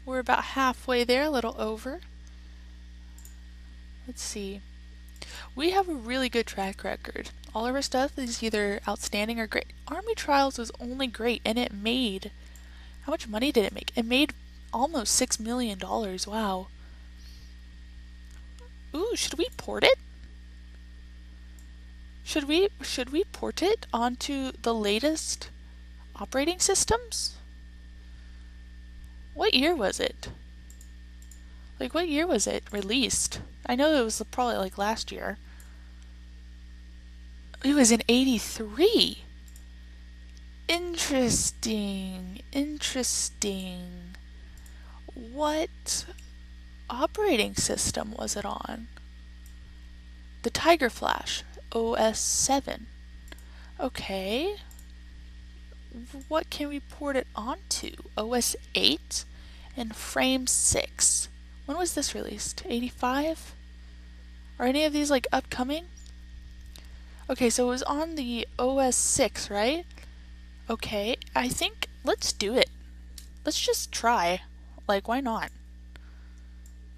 We're about halfway there, a little over. Let's see. We have a really good track record. All of our stuff is either outstanding or great. Army Trials was only great, and it made... How much money did it make? It made almost $6 million. Wow. Ooh, should we port it? Should we port it onto the latest operating systems? What year was it? Like, what year was it released? I know it was probably like last year. It was in 83. Interesting. Interesting. What operating system was it on? The Tiger Flash, OS 7. Okay. What can we port it onto? OS 8 and Frame 6. When was this released? 85? Are any of these like upcoming? Okay, so it was on the OS 6, right? Okay, I think let's do it. Let's just try. Like, why not?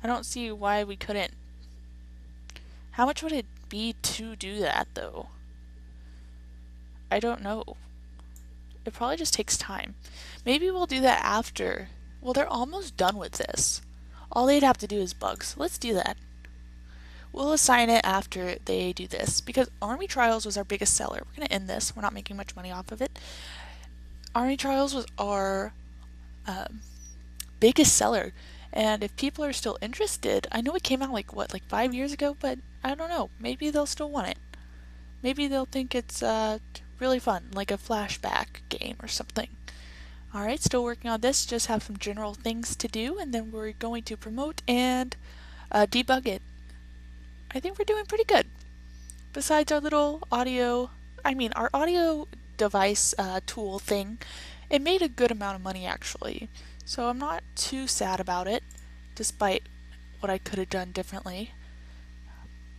I don't see why we couldn't. How much would it be to do that, though? I don't know. It probably just takes time. Maybe we'll do that after. Well, they're almost done with this. All they'd have to do is bugs. Let's do that. We'll assign it after they do this, because Army Trials was our biggest seller. We're going to end this. We're not making much money off of it. Army Trials was our biggest seller, and if people are still interested, I know it came out like 5 years ago, but I don't know. Maybe they'll still want it. Maybe they'll think it's really fun, like a flashback game or something. Alright, still working on this. Just have some general things to do, and then we're going to promote and debug it. I think we're doing pretty good. Besides our little audio, our audio device tool thing, it made a good amount of money actually. So I'm not too sad about it, despite what I could have done differently.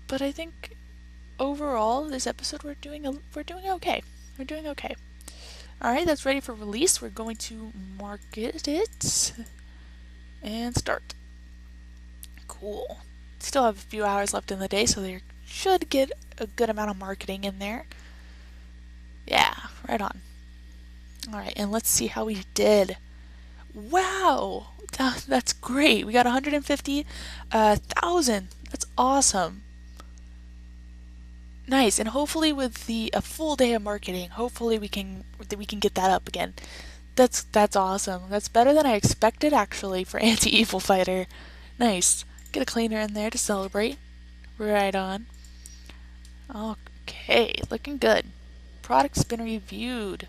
But I think overall, this episode we're doing okay. We're doing okay. Alright, that's ready for release. We're going to market it and start. Cool. Still have a few hours left in the day, so they should get a good amount of marketing in there. Yeah, right on. Alright, and let's see how we did. Wow! That's great. We got 150,000. That's awesome. Nice, and hopefully with a full day of marketing, hopefully we can get that up again. That's awesome. That's better than I expected actually for Anti-Evil Fighter. Nice. Get a cleaner in there to celebrate. Right on. Okay, looking good. Product's been reviewed.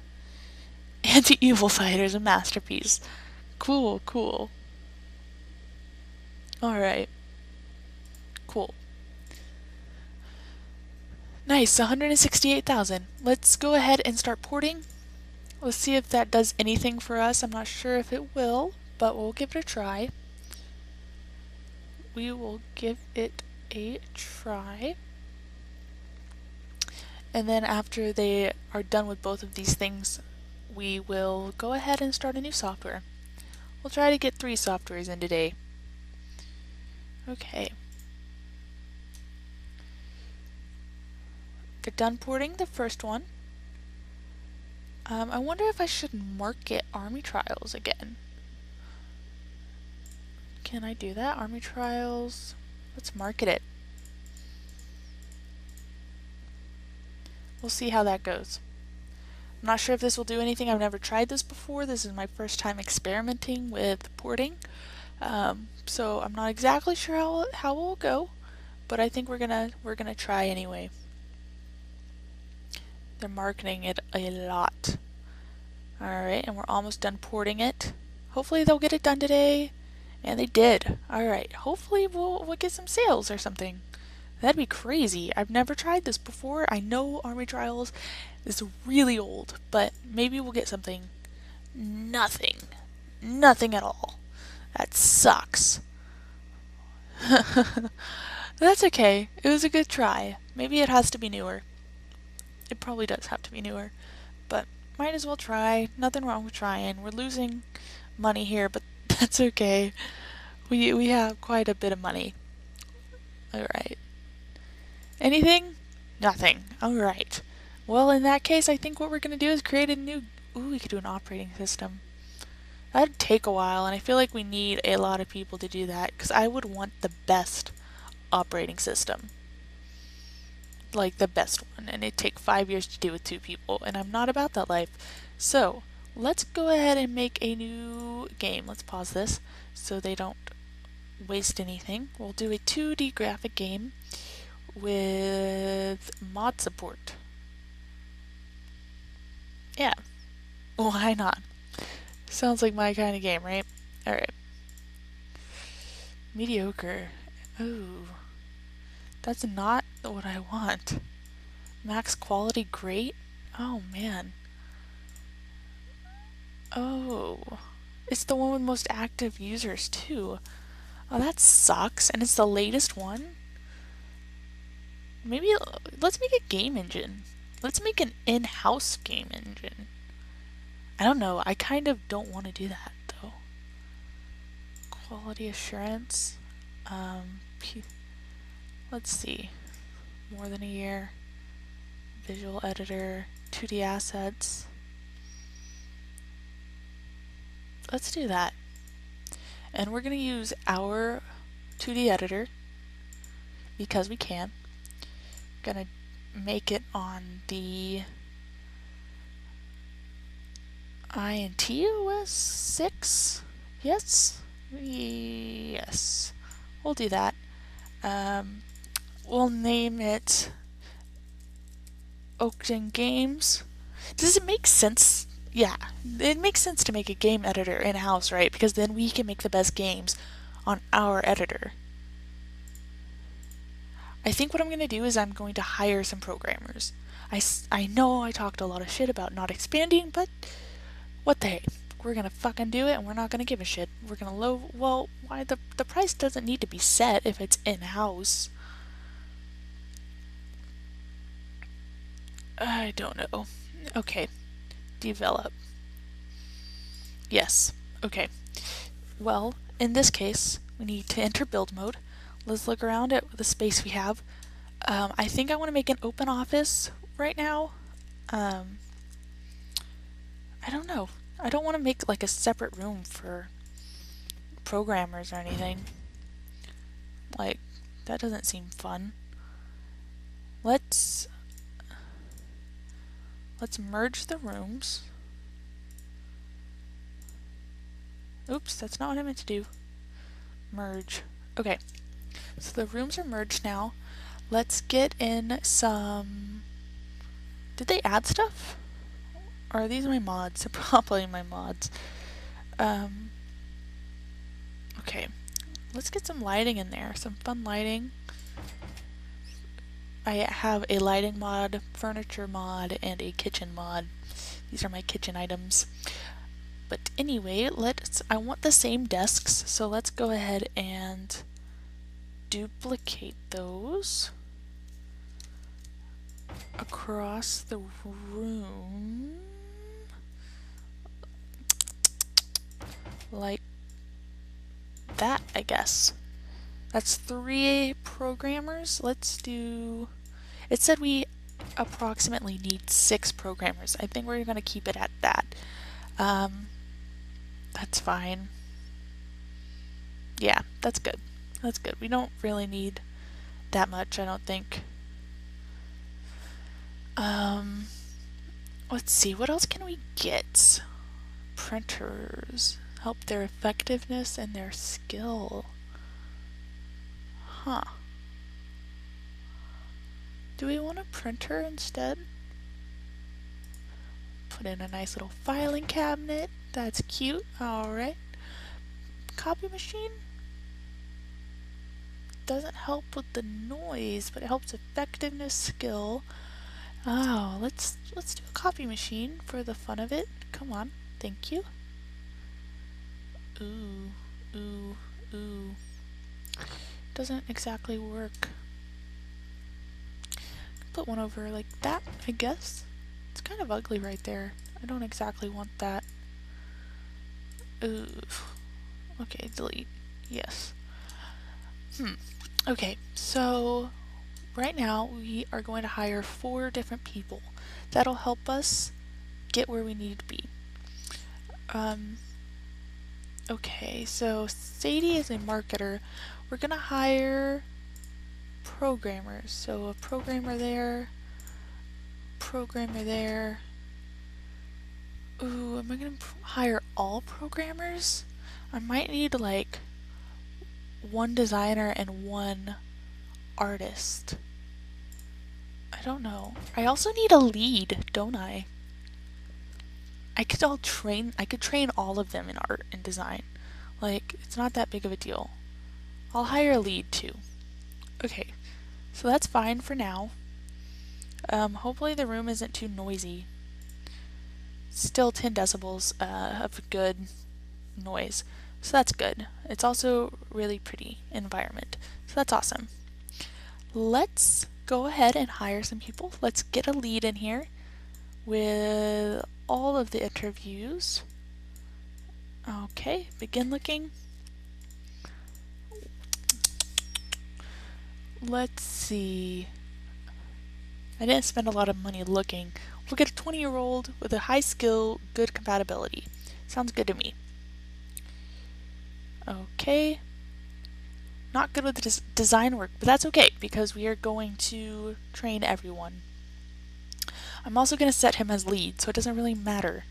Anti-Evil Fighter is a masterpiece. Cool, cool. Alright. Cool. Nice, 168,000. Let's go ahead and start porting. Let's see if that does anything for us. I'm not sure if it will, but we'll give it a try. We will give it a try. And then after they are done with both of these things, we will go ahead and start a new software. We'll try to get 3 softwares in today. Okay. They're done porting the first one. I wonder if I should market Army Trials again. Can I do that? Army Trials. Let's market it. We'll see how that goes. I'm not sure if this will do anything. I've never tried this before. This is my first time experimenting with porting. So I'm not exactly sure how it will go, but I think we're gonna try anyway. They're marketing it a lot. Alright, and we're almost done porting it. Hopefully they'll get it done today. And they did. Alright, hopefully we'll get some sales or something. That'd be crazy. I've never tried this before. I know Army Trials is really old, but maybe we'll get something. Nothing. Nothing at all. That sucks. That's okay. It was a good try. Maybe it has to be newer. It probably does have to be newer. But might as well try. Nothing wrong with trying. We're losing money here, but That's okay. We have quite a bit of money. Alright. Anything? Nothing. Alright. Well, in that case, I think what we're going to do is create a new... Ooh, we could do an operating system. That'd take a while, and I feel like we need a lot of people to do that, because I would want the best operating system. Like, the best one, and it'd take 5 years to do with 2 people, and I'm not about that life. So, let's go ahead and make a new game. Let's pause this, so they don't waste anything. We'll do a 2D graphic game with mod support. Yeah, why not? Sounds like my kind of game, right? Alright. Mediocre. Ooh. That's not what I want. Max quality great? Oh man. Oh. It's the one with most active users too. Oh, that sucks. And it's the latest one? Maybe let's make a game engine. Let's make an in-house game engine. I don't know. I kind of don't want to do that though. Quality assurance. Let's see. More than a year. Visual editor. 2D assets. Let's do that. And we're going to use our 2D editor because we can. Gonna make it on the INT OS 6? Yes? Yes. We'll do that. We'll name it Oakten Games. Does it make sense? Yeah, it makes sense to make a game editor in-house, right? Because then we can make the best games on our editor. I think what I'm going to do is I'm going to hire some programmers. I know I talked a lot of shit about not expanding, but what the heck? We're going to fucking do it, and we're not going to give a shit. We're going to well, why the price doesn't need to be set if it's in-house. I don't know. Okay. Develop. Yes. Okay. Well, in this case, we need to enter build mode. Let's look around at the space we have. I think I want to make an open office right now. I don't know. I don't want to make like a separate room for programmers or anything. Like, that doesn't seem fun. Let's merge the rooms. Oops, that's not what I meant to do. Merge. Okay. So the rooms are merged now. Let's get in some... Did they add stuff? Or are these my mods? They're probably my mods. Okay. Let's get some lighting in there. Some fun lighting. I have a lighting mod, furniture mod, and a kitchen mod. These are my kitchen items. But anyway, I want the same desks, so let's go ahead and duplicate those across the room like that, I guess. That's 3 programmers. Let's do... It said we approximately need 6 programmers. I think we're going to keep it at that. That's fine. Yeah, that's good. That's good. We don't really need that much, I don't think. Let's see, what else can we get? Printers. Help their effectiveness and their skill. Huh. Do we want a printer instead? Put in a nice little filing cabinet. That's cute. Alright. Copy machine? Doesn't help with the noise, but it helps effectiveness, skill. Oh, let's do a copy machine for the fun of it. Come on. Thank you. Ooh, ooh, ooh. Doesn't exactly work. Put one over like that, I guess. It's kind of ugly right there. I don't exactly want that. Ooh. Okay, delete. Yes. Okay, so right now we are going to hire 4 different people. That'll help us get where we need to be. Okay, so Sadie is a marketer. We're gonna hire programmers. So a programmer there, programmer there. Ooh, am I gonna hire all programmers? I might need like 1 designer and 1 artist. I don't know. I also need a lead, don't I? I could train all of them in art and design. Like, it's not that big of a deal. I'll hire a lead too. Okay, so that's fine for now. Hopefully the room isn't too noisy. Still 10 decibels of good noise, so that's good. It's also really pretty environment, so that's awesome. Let's go ahead and hire some people. Let's get a lead in here with all of the interviews. Okay, begin looking. Let's see. I didn't spend a lot of money looking. We'll get a 20-year-old with a high skill, good compatibility. Sounds good to me. Okay. Not good with the design work, but that's okay because we are going to train everyone. I'm also going to set him as lead, so it doesn't really matter.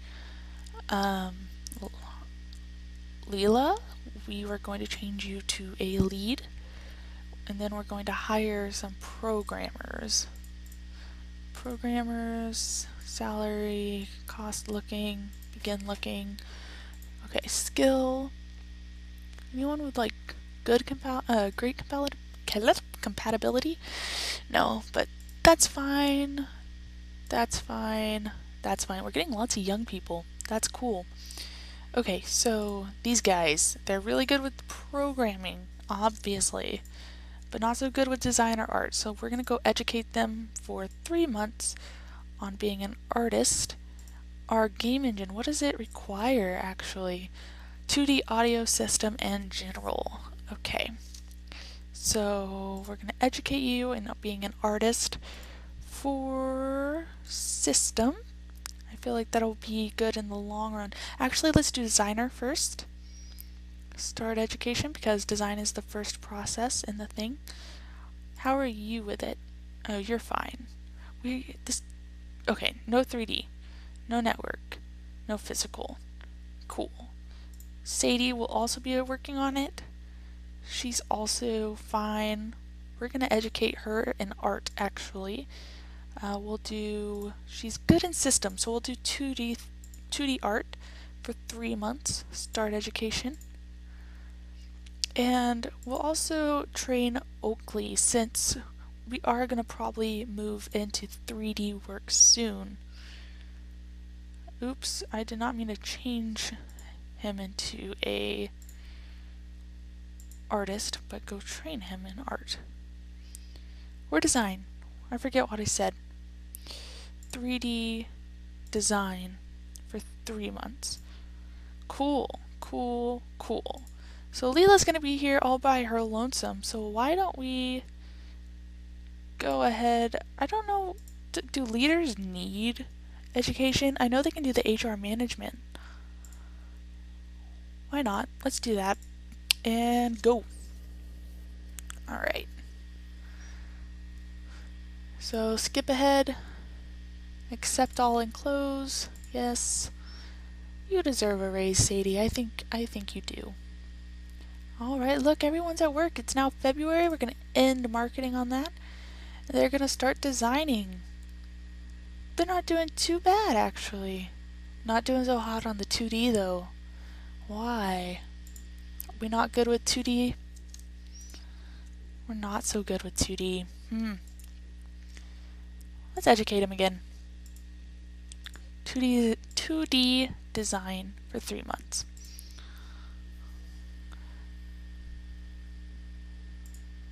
Leela, we were going to change you to a lead, and then we're going to hire some programmers. Programmers, salary, cost looking, begin looking. Okay, skill. Anyone with like good great compatibility? No, but that's fine. That's fine. That's fine. We're getting lots of young people. That's cool. Okay, so these guys, they're really good with programming, obviously, but not so good with design or art. So we're going to go educate them for 3 months on being an artist. Our game engine, what does it require actually? 2D audio system and general. Okay. So we're going to educate you in being an artist for system. I feel like that'll be good in the long run. Actually, let's do designer first. Start education because design is the first process in the thing. How are you with it? Oh, you're fine. Okay, no 3D, no network, no physical. Cool. Sadie will also be working on it. She's also fine. We're going to educate her in art, actually. She's good in systems, so we'll do 2D art for 3 months, start education. And we'll also train Oakley since we are going to probably move into 3D work soon. Oops, I did not mean to change him into a artist, but go train him in art. Or design. I forget what I said. 3D design for 3 months. Cool, cool, cool. So Leela's gonna be here all by her lonesome, so why don't we go ahead, I don't know, do leaders need education? I know they can do the HR management. Why not? Let's do that. And go. Alright. So skip ahead. Accept all and close. Yes. You deserve a raise, Sadie. I think you do. Alright, look, everyone's at work. It's now February. We're gonna end marketing on that. And they're gonna start designing. They're not doing too bad, actually. Not doing so hot on the 2D, though. Why? Are we not good with 2D? We're not so good with 2D. Let's educate him again. 2D design for 3 months.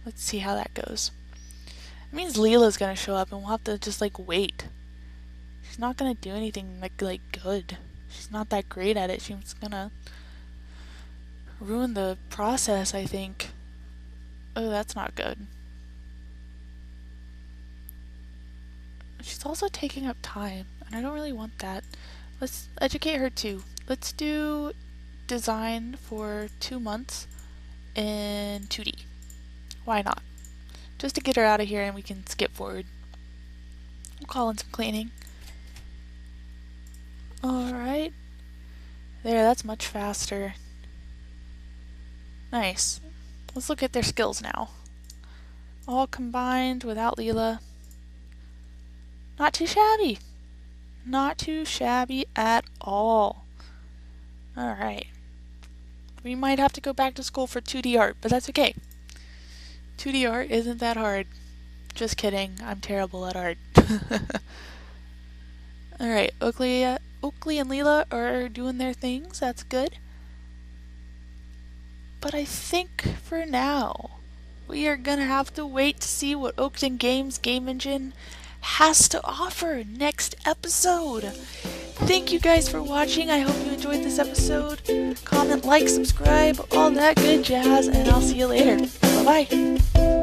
Let's see how that goes. It means Leela's gonna show up and we'll have to just like wait. She's not gonna do anything like good. She's not that great at it. She's gonna ruin the process, I think. Oh, that's not good. She's also taking up time, and I don't really want that. Let's educate her too. Let's do design for 2 months in 2D. Why not? Just to get her out of here and we can skip forward. We'll call in some cleaning. Alright. There, that's much faster. Nice. Let's look at their skills now. All combined without Leela. Not too shabby. Not too shabby at all. Alright. We might have to go back to school for 2D art, but that's okay. 2D art isn't that hard. Just kidding, I'm terrible at art. Alright, Oakley and Leela are doing their things, that's good. But I think for now, we are gonna have to wait to see what Oakten Games game engine has to offer next episode. Thank you guys for watching. I hope you enjoyed this episode. Comment, like, subscribe, all that good jazz, and I'll see you later. Bye-bye.